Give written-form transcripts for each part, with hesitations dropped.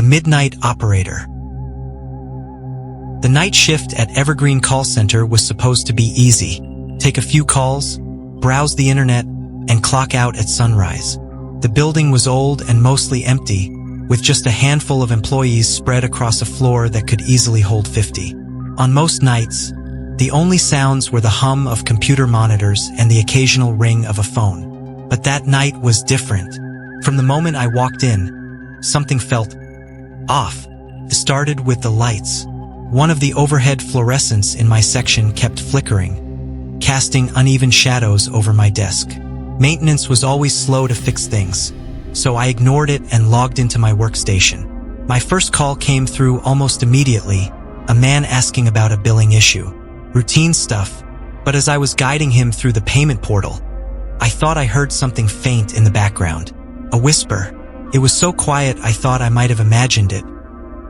midnight operator. The night shift at Evergreen Call Center was supposed to be easy. Take a few calls, browse the internet, and clock out at sunrise. The building was old and mostly empty, with just a handful of employees spread across a floor that could easily hold 50. On most nights, the only sounds were the hum of computer monitors and the occasional ring of a phone. But that night was different. From the moment I walked in, something felt off. It started with the lights. One of the overhead fluorescents in my section kept flickering, casting uneven shadows over my desk. Maintenance was always slow to fix things, so I ignored it and logged into my workstation. My first call came through almost immediately, a man asking about a billing issue. Routine stuff, but as I was guiding him through the payment portal, I thought I heard something faint in the background. A whisper. It was so quiet I thought I might have imagined it,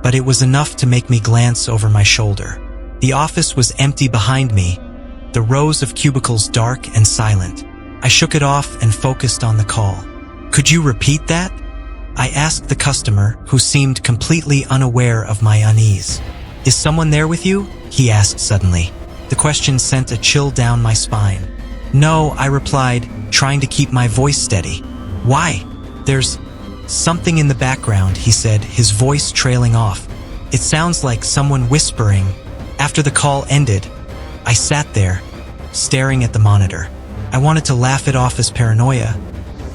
but it was enough to make me glance over my shoulder. The office was empty behind me, the rows of cubicles dark and silent. I shook it off and focused on the call. "Could you repeat that?" I asked the customer, who seemed completely unaware of my unease. "Is someone there with you?" he asked suddenly. The question sent a chill down my spine. "No," I replied, trying to keep my voice steady. "Why?" "There's something in the background," he said, his voice trailing off. "It sounds like someone whispering." After the call ended, I sat there, staring at the monitor. I wanted to laugh it off as paranoia,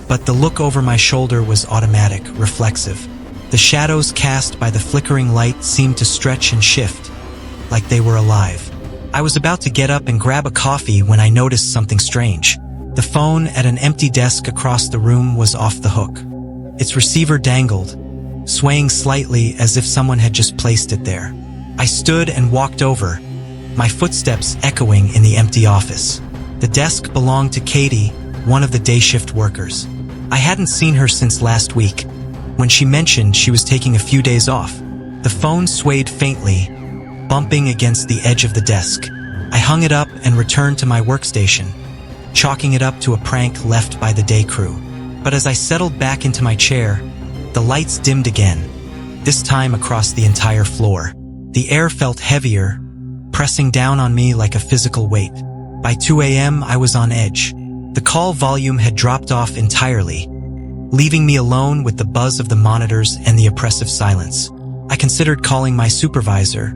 but the look over my shoulder was automatic, reflexive. The shadows cast by the flickering light seemed to stretch and shift, like they were alive. I was about to get up and grab a coffee when I noticed something strange. The phone at an empty desk across the room was off the hook. Its receiver dangled, swaying slightly as if someone had just placed it there. I stood and walked over, my footsteps echoing in the empty office. The desk belonged to Katie, one of the day shift workers. I hadn't seen her since last week, when she mentioned she was taking a few days off. The phone swayed faintly, bumping against the edge of the desk. I hung it up and returned to my workstation, chalking it up to a prank left by the day crew. But as I settled back into my chair, the lights dimmed again, this time across the entire floor. The air felt heavier, pressing down on me like a physical weight. By 2 a.m., I was on edge. The call volume had dropped off entirely, leaving me alone with the buzz of the monitors and the oppressive silence. I considered calling my supervisor,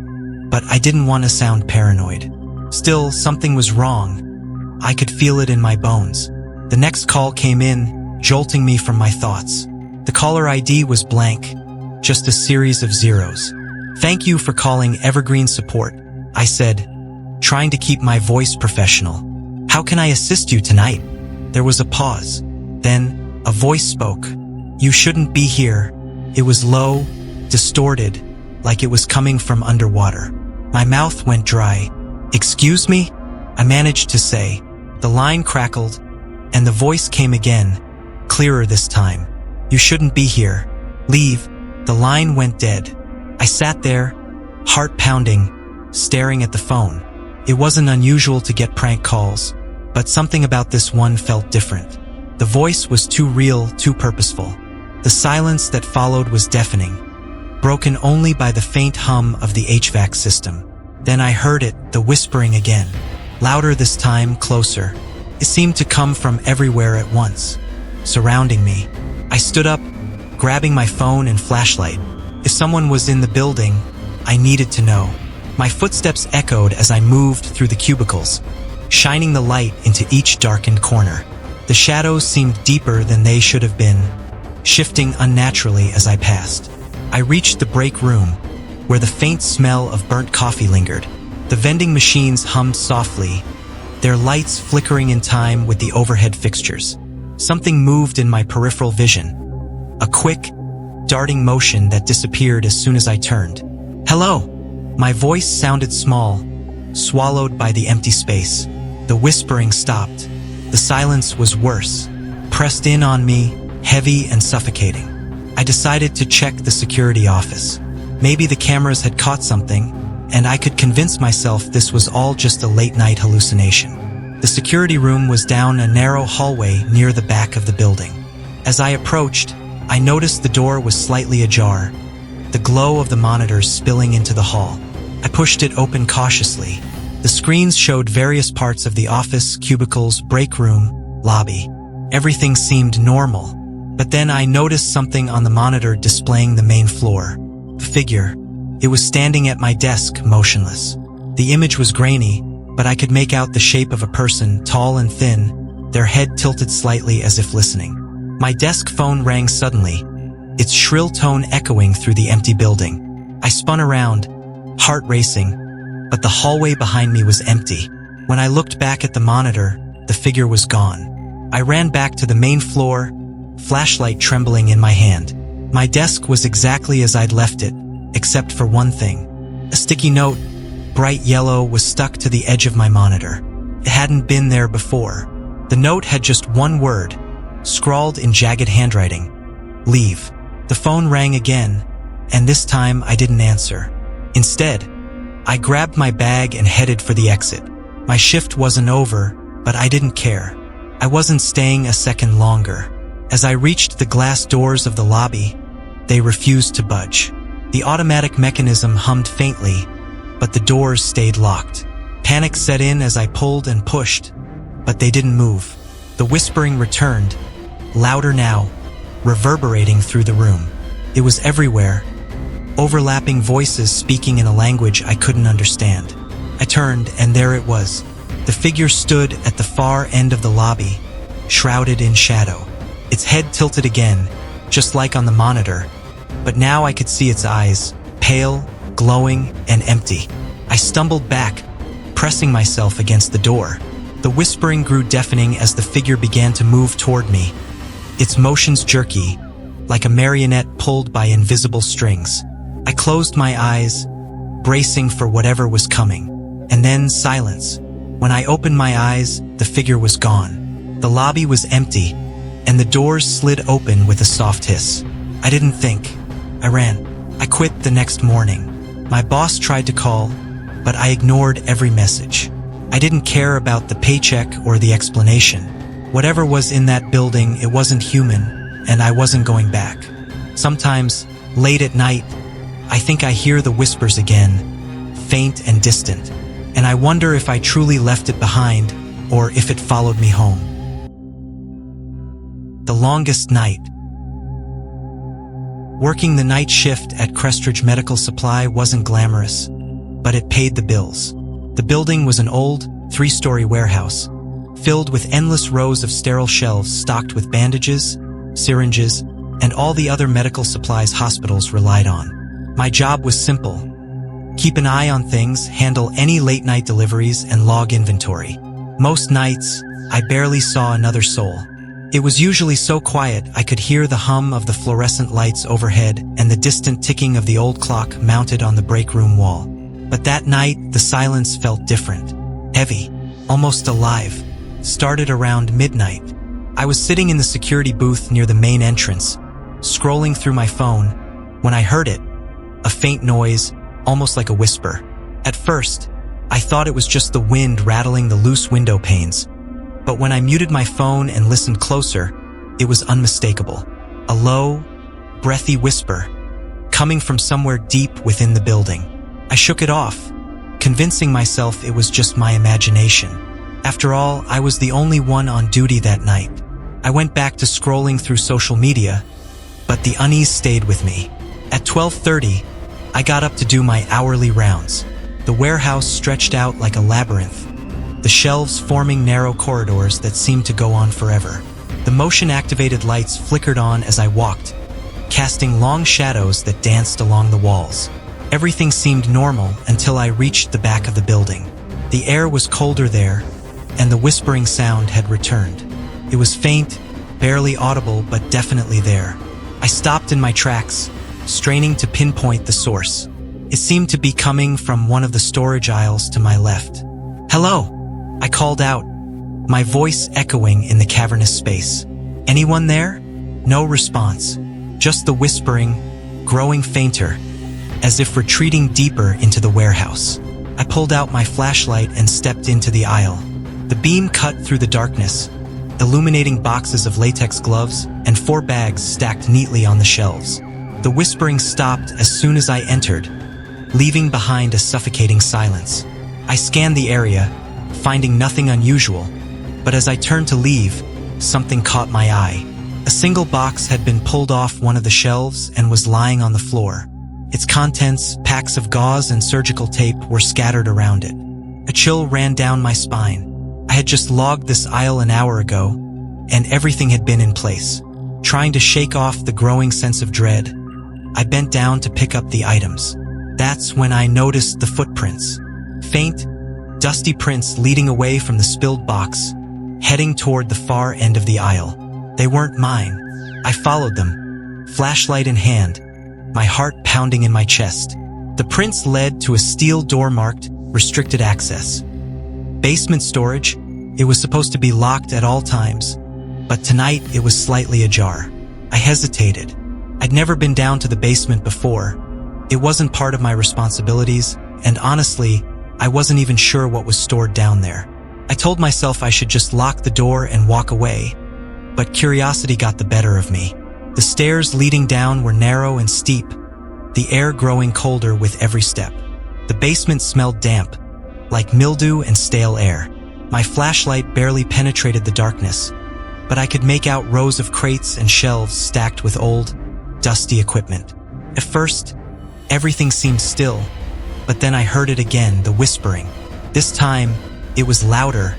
but I didn't want to sound paranoid. Still, something was wrong. I could feel it in my bones. The next call came in, jolting me from my thoughts. The caller ID was blank, just a series of zeros. "Thank you for calling Evergreen Support," I said, trying to keep my voice professional. "How can I assist you tonight?" There was a pause. Then, a voice spoke. "You shouldn't be here." It was low, distorted, like it was coming from underwater. My mouth went dry. "Excuse me?" I managed to say. The line crackled, and the voice came again, clearer this time. "You shouldn't be here. Leave." The line went dead. I sat there, heart pounding, staring at the phone. It wasn't unusual to get prank calls, but something about this one felt different. The voice was too real, too purposeful. The silence that followed was deafening, broken only by the faint hum of the HVAC system. Then I heard it, the whispering again. Louder this time, closer. It seemed to come from everywhere at once, surrounding me. I stood up, grabbing my phone and flashlight. If someone was in the building, I needed to know. My footsteps echoed as I moved through the cubicles, shining the light into each darkened corner. The shadows seemed deeper than they should have been, shifting unnaturally as I passed. I reached the break room, where the faint smell of burnt coffee lingered. The vending machines hummed softly, their lights flickering in time with the overhead fixtures. Something moved in my peripheral vision, a quick, darting motion that disappeared as soon as I turned. "Hello!" My voice sounded small, swallowed by the empty space. The whispering stopped. The silence was worse, pressed in on me, heavy and suffocating. I decided to check the security office. Maybe the cameras had caught something, and I could convince myself this was all just a late-night hallucination. The security room was down a narrow hallway near the back of the building. As I approached, I noticed the door was slightly ajar, the glow of the monitors spilling into the hall. I pushed it open cautiously. The screens showed various parts of the office, cubicles, break room, lobby. Everything seemed normal. But then I noticed something on the monitor displaying the main floor. A figure. It was standing at my desk, motionless. The image was grainy, but I could make out the shape of a person, tall and thin, their head tilted slightly as if listening. My desk phone rang suddenly, its shrill tone echoing through the empty building. I spun around, heart racing, but the hallway behind me was empty. When I looked back at the monitor, the figure was gone. I ran back to the main floor, flashlight trembling in my hand. My desk was exactly as I'd left it, except for one thing. A sticky note, bright yellow, was stuck to the edge of my monitor. It hadn't been there before. The note had just one word, scrawled in jagged handwriting: leave. The phone rang again, and this time I didn't answer. Instead, I grabbed my bag and headed for the exit. My shift wasn't over, but I didn't care. I wasn't staying a second longer. As I reached the glass doors of the lobby, they refused to budge. The automatic mechanism hummed faintly, but the doors stayed locked. Panic set in as I pulled and pushed, but they didn't move. The whispering returned, louder now, reverberating through the room. It was everywhere, overlapping voices speaking in a language I couldn't understand. I turned, and there it was. The figure stood at the far end of the lobby, shrouded in shadow. Its head tilted again, just like on the monitor, but now I could see its eyes, pale, glowing, and empty. I stumbled back, pressing myself against the door. The whispering grew deafening as the figure began to move toward me, its motions jerky, like a marionette pulled by invisible strings. I closed my eyes, bracing for whatever was coming. And then silence. When I opened my eyes, the figure was gone. The lobby was empty, and the doors slid open with a soft hiss. I didn't think. I ran. I quit the next morning. My boss tried to call, but I ignored every message. I didn't care about the paycheck or the explanation. Whatever was in that building, it wasn't human, and I wasn't going back. Sometimes, late at night, I think I hear the whispers again, faint and distant, and I wonder if I truly left it behind or if it followed me home. The longest night. Working the night shift at Crestridge Medical Supply wasn't glamorous, but it paid the bills. The building was an old, 3-story warehouse, filled with endless rows of sterile shelves stocked with bandages, syringes, and all the other medical supplies hospitals relied on. My job was simple. Keep an eye on things, handle any late-night deliveries, and log inventory. Most nights, I barely saw another soul. It was usually so quiet I could hear the hum of the fluorescent lights overhead and the distant ticking of the old clock mounted on the break room wall. But that night, the silence felt different. Heavy, almost alive. Started around midnight. I was sitting in the security booth near the main entrance, scrolling through my phone, when I heard it. A faint noise, almost like a whisper. At first, I thought it was just the wind rattling the loose window panes. But when I muted my phone and listened closer, it was unmistakable. A low, breathy whisper, coming from somewhere deep within the building. I shook it off, convincing myself it was just my imagination. After all, I was the only one on duty that night. I went back to scrolling through social media, but the unease stayed with me. At 12:30, I got up to do my hourly rounds. The warehouse stretched out like a labyrinth, the shelves forming narrow corridors that seemed to go on forever. The motion-activated lights flickered on as I walked, casting long shadows that danced along the walls. Everything seemed normal until I reached the back of the building. The air was colder there, and the whispering sound had returned. It was faint, barely audible, but definitely there. I stopped in my tracks, straining to pinpoint the source. It seemed to be coming from one of the storage aisles to my left. "Hello!" I called out, my voice echoing in the cavernous space. "Anyone there?" No response, just the whispering, growing fainter, as if retreating deeper into the warehouse. I pulled out my flashlight and stepped into the aisle. The beam cut through the darkness, illuminating boxes of latex gloves and 4 bags stacked neatly on the shelves. The whispering stopped as soon as I entered, leaving behind a suffocating silence. I scanned the area, finding nothing unusual, but as I turned to leave, something caught my eye. A single box had been pulled off one of the shelves and was lying on the floor. Its contents, packs of gauze and surgical tape, were scattered around it. A chill ran down my spine. I had just logged this aisle an hour ago, and everything had been in place. Trying to shake off the growing sense of dread, I bent down to pick up the items. That's when I noticed the footprints. Faint, dusty prints leading away from the spilled box, heading toward the far end of the aisle. They weren't mine. I followed them, flashlight in hand, my heart pounding in my chest. The prints led to a steel door marked "Restricted Access." Basement storage. It was supposed to be locked at all times, but tonight it was slightly ajar. I hesitated. I'd never been down to the basement before. It wasn't part of my responsibilities, and honestly, I wasn't even sure what was stored down there. I told myself I should just lock the door and walk away, but curiosity got the better of me. The stairs leading down were narrow and steep, the air growing colder with every step. The basement smelled damp, like mildew and stale air. My flashlight barely penetrated the darkness, but I could make out rows of crates and shelves stacked with old, dusty equipment. At first, everything seemed still, but then I heard it again, the whispering. This time, it was louder,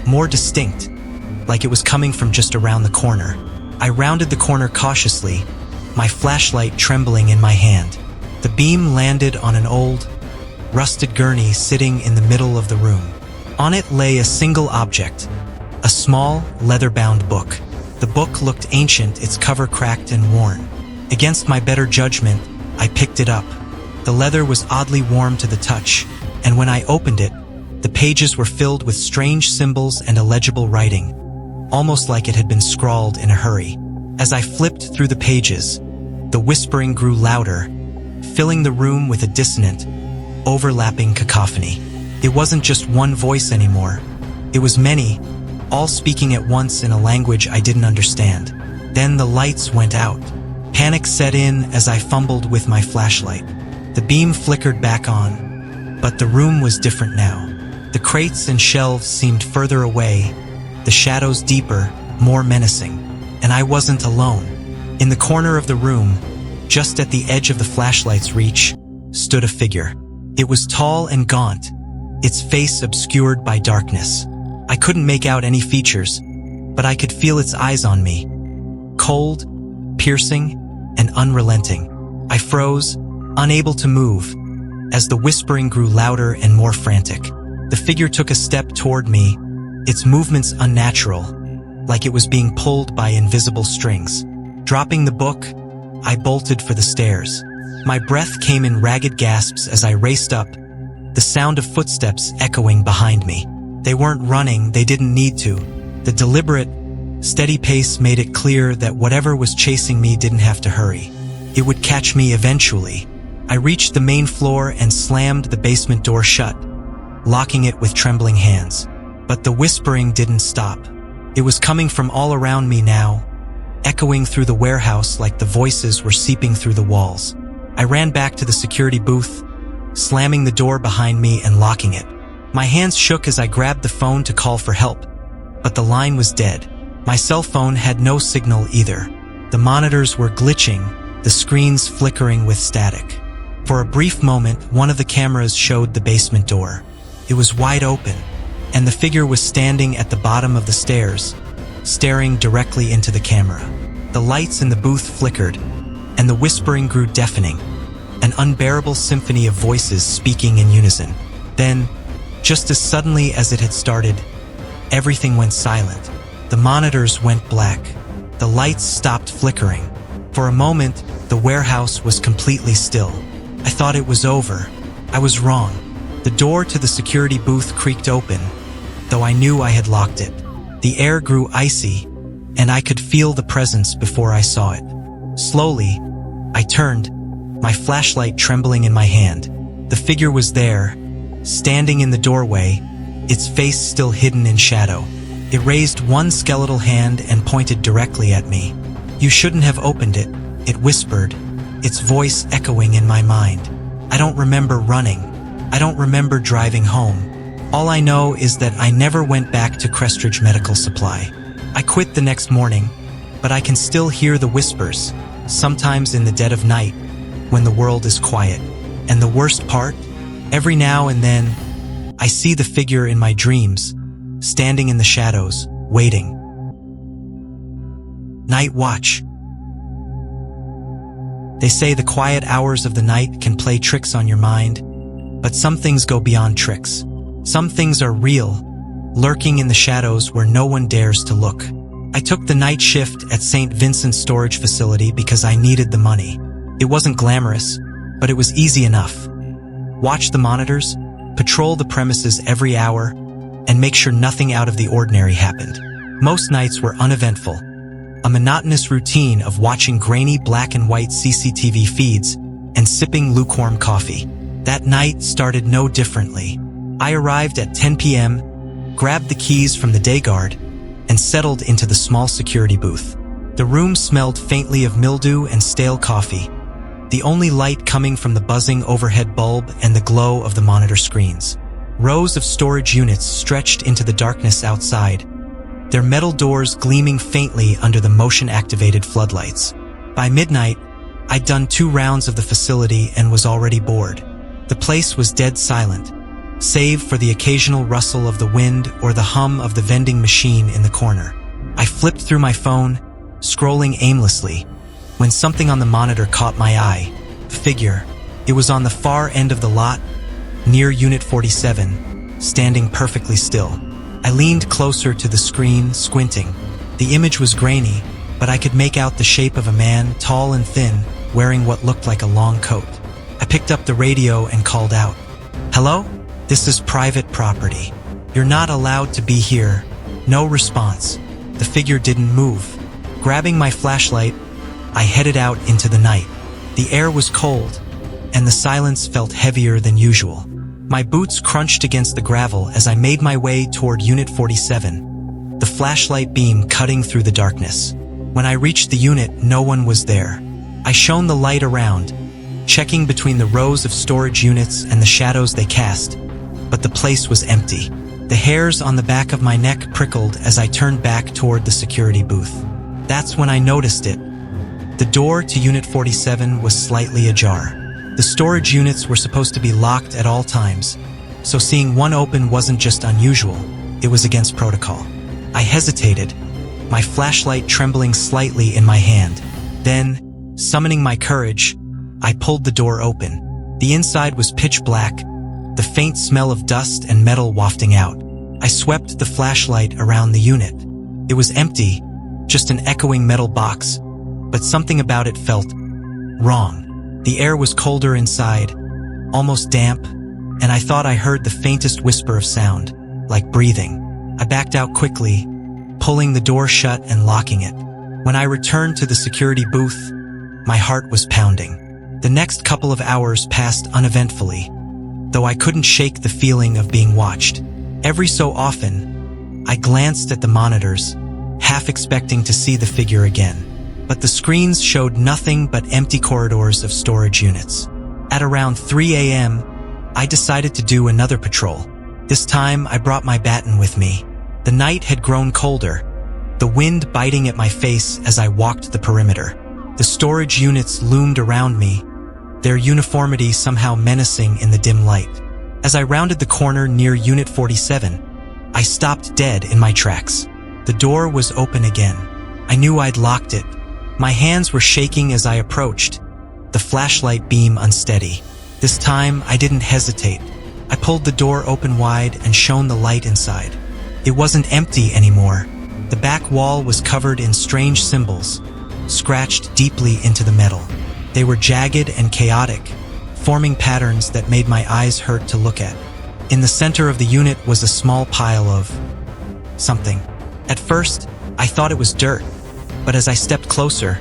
more distinct, like it was coming from just around the corner. I rounded the corner cautiously, my flashlight trembling in my hand. The beam landed on an old, rusted gurney sitting in the middle of the room. On it lay a single object, a small, leather-bound book. The book looked ancient, its cover cracked and worn. Against my better judgment, I picked it up. The leather was oddly warm to the touch, and when I opened it, the pages were filled with strange symbols and illegible writing, almost like it had been scrawled in a hurry. As I flipped through the pages, the whispering grew louder, filling the room with a dissonant, overlapping cacophony. It wasn't just one voice anymore. It was many, all speaking at once in a language I didn't understand. Then the lights went out. Panic set in as I fumbled with my flashlight. The beam flickered back on, but the room was different now. The crates and shelves seemed further away, the shadows deeper, more menacing. And I wasn't alone. In the corner of the room, just at the edge of the flashlight's reach, stood a figure. It was tall and gaunt, its face obscured by darkness. I couldn't make out any features, but I could feel its eyes on me. Cold, piercing, and unrelenting. I froze, unable to move, as the whispering grew louder and more frantic. The figure took a step toward me, its movements unnatural, like it was being pulled by invisible strings. Dropping the book, I bolted for the stairs. My breath came in ragged gasps as I raced up, the sound of footsteps echoing behind me. They weren't running, they didn't need to. The deliberate, steady pace made it clear that whatever was chasing me didn't have to hurry. It would catch me eventually. I reached the main floor and slammed the basement door shut, locking it with trembling hands. But the whispering didn't stop. It was coming from all around me now, echoing through the warehouse like the voices were seeping through the walls. I ran back to the security booth, slamming the door behind me and locking it. My hands shook as I grabbed the phone to call for help, but the line was dead. My cell phone had no signal either. The monitors were glitching, the screens flickering with static. For a brief moment, one of the cameras showed the basement door. It was wide open, and the figure was standing at the bottom of the stairs, staring directly into the camera. The lights in the booth flickered, and the whispering grew deafening, an unbearable symphony of voices speaking in unison. Then, just as suddenly as it had started, everything went silent. The monitors went black. The lights stopped flickering. For a moment, the warehouse was completely still. I thought it was over. I was wrong. The door to the security booth creaked open, though I knew I had locked it. The air grew icy, and I could feel the presence before I saw it. Slowly, I turned, my flashlight trembling in my hand. The figure was there, standing in the doorway, its face still hidden in shadow. It raised one skeletal hand and pointed directly at me. "You shouldn't have opened it," it whispered, its voice echoing in my mind. I don't remember running. I don't remember driving home. All I know is that I never went back to Crestridge Medical Supply. I quit the next morning, but I can still hear the whispers, sometimes in the dead of night, when the world is quiet. And the worst part? Every now and then, I see the figure in my dreams, standing in the shadows, waiting. Night watch. They say the quiet hours of the night can play tricks on your mind, but some things go beyond tricks. Some things are real, lurking in the shadows where no one dares to look. I took the night shift at St. Vincent's storage facility because I needed the money. It wasn't glamorous, but it was easy enough. Watch the monitors, patrol the premises every hour, and make sure nothing out of the ordinary happened. Most nights were uneventful, a monotonous routine of watching grainy black and white CCTV feeds and sipping lukewarm coffee. That night started no differently. I arrived at 10 p.m., grabbed the keys from the day guard, and settled into the small security booth. The room smelled faintly of mildew and stale coffee, the only light coming from the buzzing overhead bulb and the glow of the monitor screens. Rows of storage units stretched into the darkness outside, their metal doors gleaming faintly under the motion-activated floodlights. By midnight, I'd done 2 rounds of the facility and was already bored. The place was dead silent, save for the occasional rustle of the wind or the hum of the vending machine in the corner. I flipped through my phone, scrolling aimlessly, when something on the monitor caught my eye. A figure. It was on the far end of the lot, near Unit 47, standing perfectly still. I leaned closer to the screen, squinting. The image was grainy, but I could make out the shape of a man, tall and thin, wearing what looked like a long coat. I picked up the radio and called out, "Hello? This is private property. You're not allowed to be here." No response. The figure didn't move. Grabbing my flashlight, I headed out into the night. The air was cold, and the silence felt heavier than usual. My boots crunched against the gravel as I made my way toward Unit 47, the flashlight beam cutting through the darkness. When I reached the unit, no one was there. I shone the light around, checking between the rows of storage units and the shadows they cast, but the place was empty. The hairs on the back of my neck prickled as I turned back toward the security booth. That's when I noticed it. The door to Unit 47 was slightly ajar. The storage units were supposed to be locked at all times, so seeing one open wasn't just unusual, it was against protocol. I hesitated, my flashlight trembling slightly in my hand. Then, summoning my courage, I pulled the door open. The inside was pitch black, the faint smell of dust and metal wafting out. I swept the flashlight around the unit. It was empty, just an echoing metal box, but something about it felt wrong. The air was colder inside, almost damp, and I thought I heard the faintest whisper of sound, like breathing. I backed out quickly, pulling the door shut and locking it. When I returned to the security booth, my heart was pounding. The next couple of hours passed uneventfully, though I couldn't shake the feeling of being watched. Every so often, I glanced at the monitors, half expecting to see the figure again. But the screens showed nothing but empty corridors of storage units. At around 3 a.m., I decided to do another patrol. This time, I brought my baton with me. The night had grown colder, the wind biting at my face as I walked the perimeter. The storage units loomed around me, their uniformity somehow menacing in the dim light. As I rounded the corner near Unit 47, I stopped dead in my tracks. The door was open again. I knew I'd locked it. My hands were shaking as I approached, the flashlight beam unsteady. This time, I didn't hesitate. I pulled the door open wide and shone the light inside. It wasn't empty anymore. The back wall was covered in strange symbols, scratched deeply into the metal. They were jagged and chaotic, forming patterns that made my eyes hurt to look at. In the center of the unit was a small pile of something. At first, I thought it was dirt. But as I stepped closer,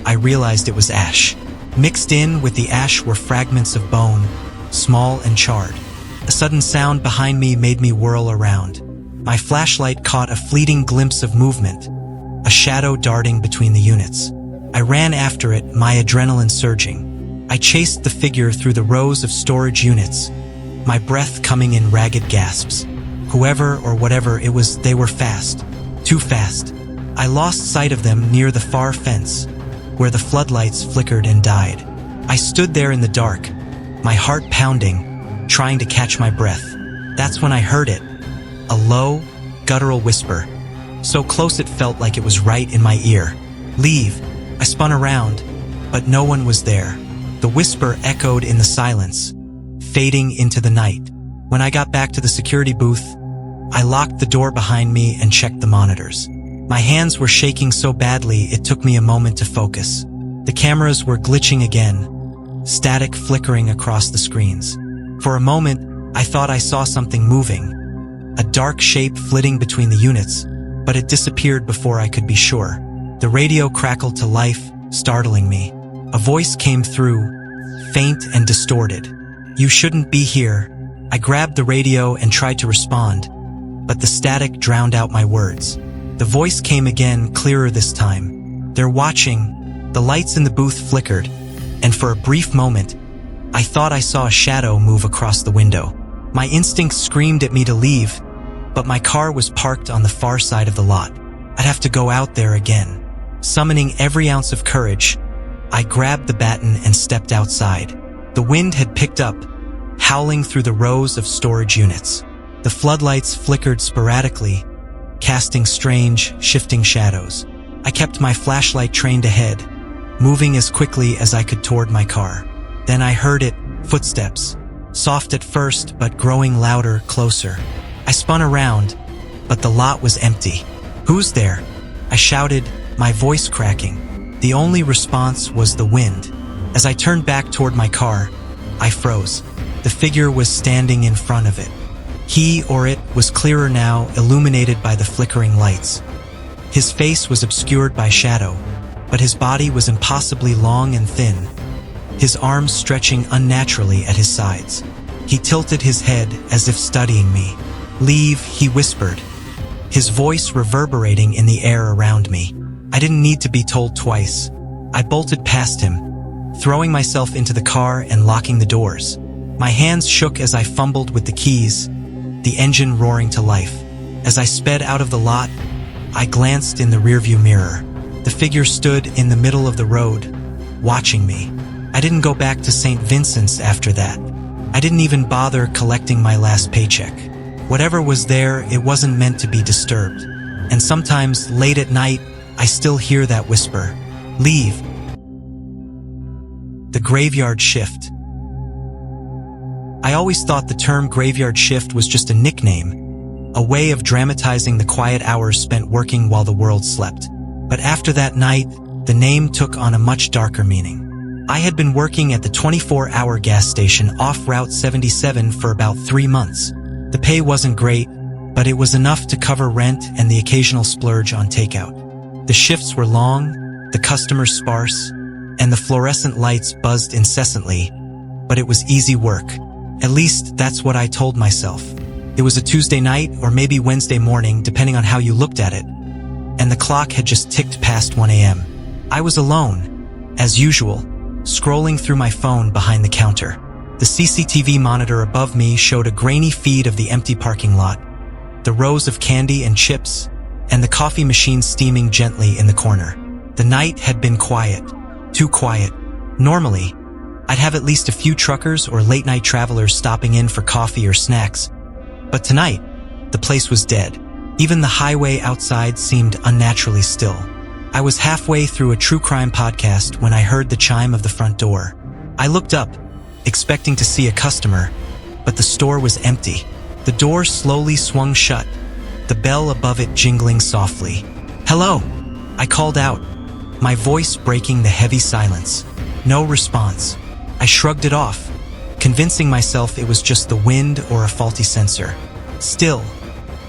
I realized it was ash. Mixed in with the ash were fragments of bone, small and charred. A sudden sound behind me made me whirl around. My flashlight caught a fleeting glimpse of movement, a shadow darting between the units. I ran after it, my adrenaline surging. I chased the figure through the rows of storage units, my breath coming in ragged gasps. Whoever or whatever it was, they were fast. Too fast. I lost sight of them near the far fence, where the floodlights flickered and died. I stood there in the dark, my heart pounding, trying to catch my breath. That's when I heard it. A low, guttural whisper. So close it felt like it was right in my ear. "Leave." I spun around, but no one was there. The whisper echoed in the silence, fading into the night. When I got back to the security booth, I locked the door behind me and checked the monitors. My hands were shaking so badly it took me a moment to focus. The cameras were glitching again, static flickering across the screens. For a moment, I thought I saw something moving, a dark shape flitting between the units, but it disappeared before I could be sure. The radio crackled to life, startling me. A voice came through, faint and distorted. "You shouldn't be here." I grabbed the radio and tried to respond, but the static drowned out my words. The voice came again, clearer this time. "They're watching." The lights in the booth flickered, and for a brief moment, I thought I saw a shadow move across the window. My instincts screamed at me to leave, but my car was parked on the far side of the lot. I'd have to go out there again. Summoning every ounce of courage, I grabbed the baton and stepped outside. The wind had picked up, howling through the rows of storage units. The floodlights flickered sporadically, casting strange, shifting shadows. I kept my flashlight trained ahead, moving as quickly as I could toward my car. Then I heard it, footsteps, soft at first but growing louder, closer. I spun around, but the lot was empty. "Who's there?" I shouted, my voice cracking. The only response was the wind. As I turned back toward my car, I froze. The figure was standing in front of it. He or it was clearer now, illuminated by the flickering lights. His face was obscured by shadow, but his body was impossibly long and thin, his arms stretching unnaturally at his sides. He tilted his head as if studying me. "Leave," he whispered, his voice reverberating in the air around me. I didn't need to be told twice. I bolted past him, throwing myself into the car and locking the doors. My hands shook as I fumbled with the keys, the engine roaring to life. As I sped out of the lot, I glanced in the rearview mirror. The figure stood in the middle of the road, watching me. I didn't go back to St. Vincent's after that. I didn't even bother collecting my last paycheck. Whatever was there, it wasn't meant to be disturbed. And sometimes, late at night, I still hear that whisper. "Leave." The graveyard shift. I always thought the term graveyard shift was just a nickname, a way of dramatizing the quiet hours spent working while the world slept. But after that night, the name took on a much darker meaning. I had been working at the 24-hour gas station off Route 77 for about 3 months. The pay wasn't great, but it was enough to cover rent and the occasional splurge on takeout. The shifts were long, the customers sparse, and the fluorescent lights buzzed incessantly, but it was easy work. At least that's what I told myself. It was a Tuesday night or maybe Wednesday morning, depending on how you looked at it, and the clock had just ticked past 1 a.m. I was alone, as usual, scrolling through my phone behind the counter. The CCTV monitor above me showed a grainy feed of the empty parking lot, the rows of candy and chips, and the coffee machine steaming gently in the corner. The night had been quiet, too quiet. Normally, I'd have at least a few truckers or late-night travelers stopping in for coffee or snacks. But tonight, the place was dead. Even the highway outside seemed unnaturally still. I was halfway through a true crime podcast when I heard the chime of the front door. I looked up, expecting to see a customer, but the store was empty. The door slowly swung shut, the bell above it jingling softly. "Hello," I called out, my voice breaking the heavy silence. No response. I shrugged it off, convincing myself it was just the wind or a faulty sensor. Still,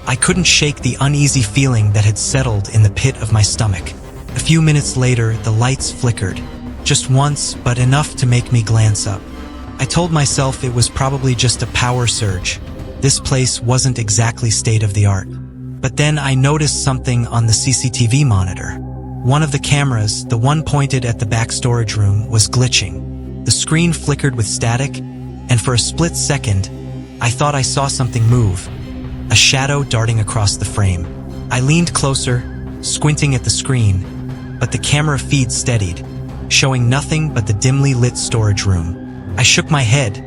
I couldn't shake the uneasy feeling that had settled in the pit of my stomach. A few minutes later, the lights flickered, just once, but enough to make me glance up. I told myself it was probably just a power surge. This place wasn't exactly state-of-the-art. But then I noticed something on the CCTV monitor. One of the cameras, the one pointed at the back storage room, was glitching. The screen flickered with static, and for a split second, I thought I saw something move, a shadow darting across the frame. I leaned closer, squinting at the screen, but the camera feed steadied, showing nothing but the dimly lit storage room. I shook my head,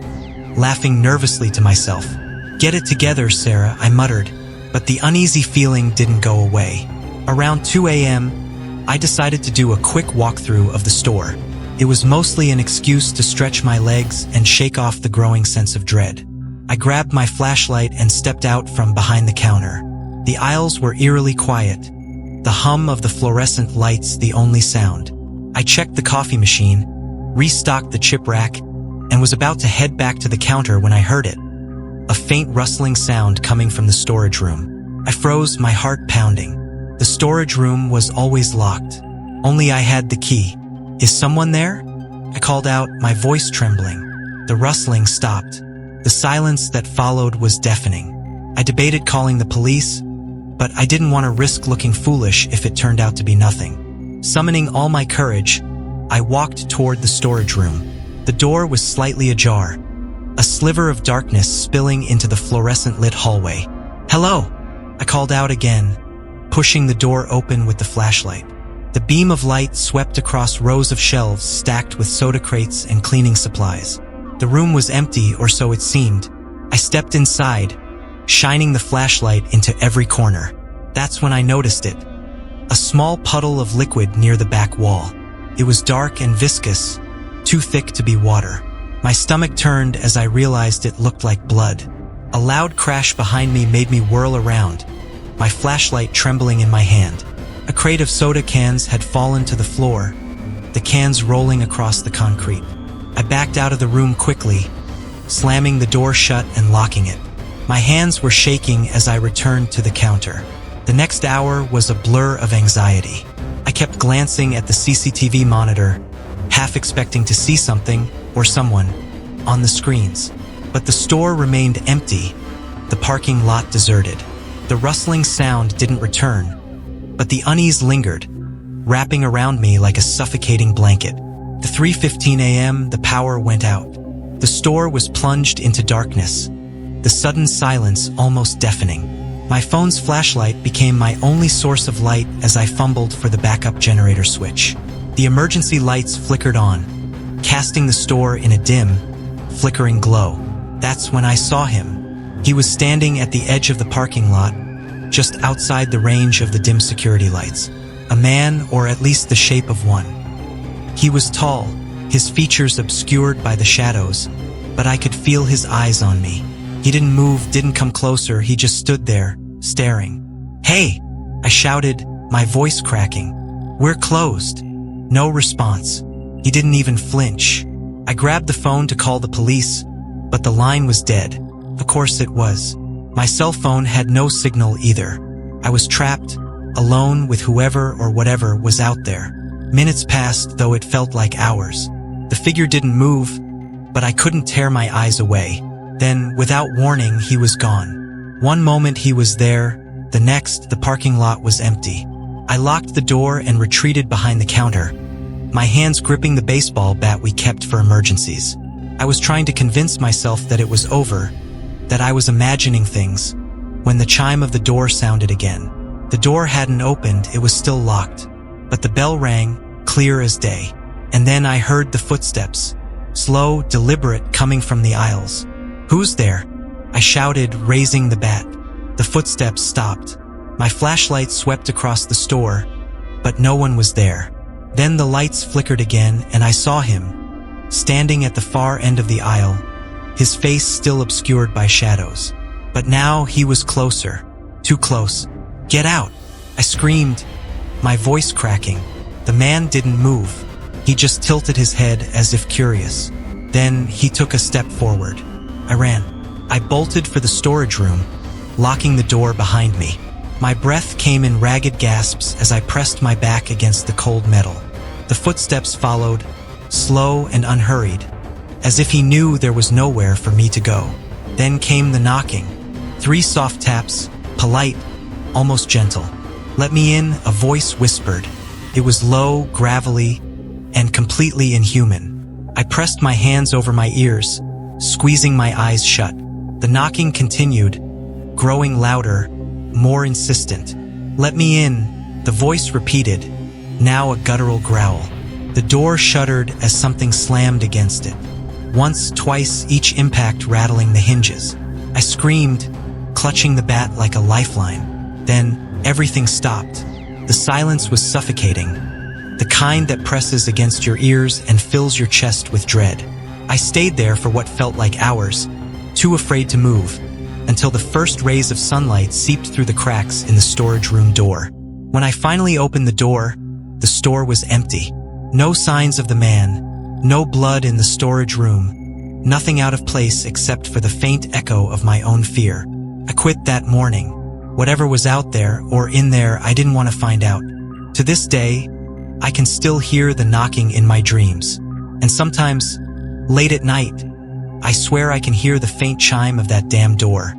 laughing nervously to myself. "Get it together, Sarah," I muttered, but the uneasy feeling didn't go away. Around 2 a.m., I decided to do a quick walkthrough of the store. It was mostly an excuse to stretch my legs and shake off the growing sense of dread. I grabbed my flashlight and stepped out from behind the counter. The aisles were eerily quiet, the hum of the fluorescent lights the only sound. I checked the coffee machine, restocked the chip rack, and was about to head back to the counter when I heard it. A faint rustling sound coming from the storage room. I froze, my heart pounding. The storage room was always locked. Only I had the key. "Is someone there?" I called out, my voice trembling. The rustling stopped. The silence that followed was deafening. I debated calling the police, but I didn't want to risk looking foolish if it turned out to be nothing. Summoning all my courage, I walked toward the storage room. The door was slightly ajar, a sliver of darkness spilling into the fluorescent-lit hallway. "Hello!" I called out again, pushing the door open with the flashlight. The beam of light swept across rows of shelves stacked with soda crates and cleaning supplies. The room was empty, or so it seemed. I stepped inside, shining the flashlight into every corner. That's when I noticed it. A small puddle of liquid near the back wall. It was dark and viscous, too thick to be water. My stomach turned as I realized it looked like blood. A loud crash behind me made me whirl around, my flashlight trembling in my hand. A crate of soda cans had fallen to the floor, the cans rolling across the concrete. I backed out of the room quickly, slamming the door shut and locking it. My hands were shaking as I returned to the counter. The next hour was a blur of anxiety. I kept glancing at the CCTV monitor, half expecting to see something, or someone, on the screens. But the store remained empty, the parking lot deserted. The rustling sound didn't return, but the unease lingered, wrapping around me like a suffocating blanket. At 3:15 a.m., the power went out. The store was plunged into darkness, the sudden silence almost deafening. My phone's flashlight became my only source of light as I fumbled for the backup generator switch. The emergency lights flickered on, casting the store in a dim, flickering glow. That's when I saw him. He was standing at the edge of the parking lot, just outside the range of the dim security lights. A man, or at least the shape of one. He was tall, his features obscured by the shadows, but I could feel his eyes on me. He didn't move, didn't come closer, he just stood there, staring. "Hey!" I shouted, my voice cracking. "We're closed." No response. He didn't even flinch. I grabbed the phone to call the police, but the line was dead. Of course it was. My cell phone had no signal either. I was trapped, alone with whoever or whatever was out there. Minutes passed, though it felt like hours. The figure didn't move, but I couldn't tear my eyes away. Then, without warning, he was gone. One moment he was there, the next, the parking lot was empty. I locked the door and retreated behind the counter, my hands gripping the baseball bat we kept for emergencies. I was trying to convince myself that it was over, that I was imagining things, when the chime of the door sounded again. The door hadn't opened, it was still locked, but the bell rang, clear as day. And then I heard the footsteps, slow, deliberate, coming from the aisles. "Who's there?" I shouted, raising the bat. The footsteps stopped. My flashlight swept across the store, but no one was there. Then the lights flickered again, and I saw him, standing at the far end of the aisle, his face still obscured by shadows. But now he was closer, too close. "Get out!" I screamed, my voice cracking. The man didn't move. He just tilted his head as if curious. Then he took a step forward. I ran. I bolted for the storage room, locking the door behind me. My breath came in ragged gasps as I pressed my back against the cold metal. The footsteps followed, slow and unhurried, as if he knew there was nowhere for me to go. Then came the knocking. 3 soft taps, polite, almost gentle. "Let me in," a voice whispered. It was low, gravelly, and completely inhuman. I pressed my hands over my ears, squeezing my eyes shut. The knocking continued, growing louder, more insistent. "Let me in," the voice repeated, now a guttural growl. The door shuddered as something slammed against it. Once, twice, each impact rattling the hinges. I screamed, clutching the bat like a lifeline. Then, everything stopped. The silence was suffocating, the kind that presses against your ears and fills your chest with dread. I stayed there for what felt like hours, too afraid to move, until the first rays of sunlight seeped through the cracks in the storage room door. When I finally opened the door, the store was empty. No signs of the man, no blood in the storage room, nothing out of place except for the faint echo of my own fear. I quit that morning. Whatever was out there or in there, I didn't want to find out. To this day, I can still hear the knocking in my dreams. And sometimes, late at night, I swear I can hear the faint chime of that damn door.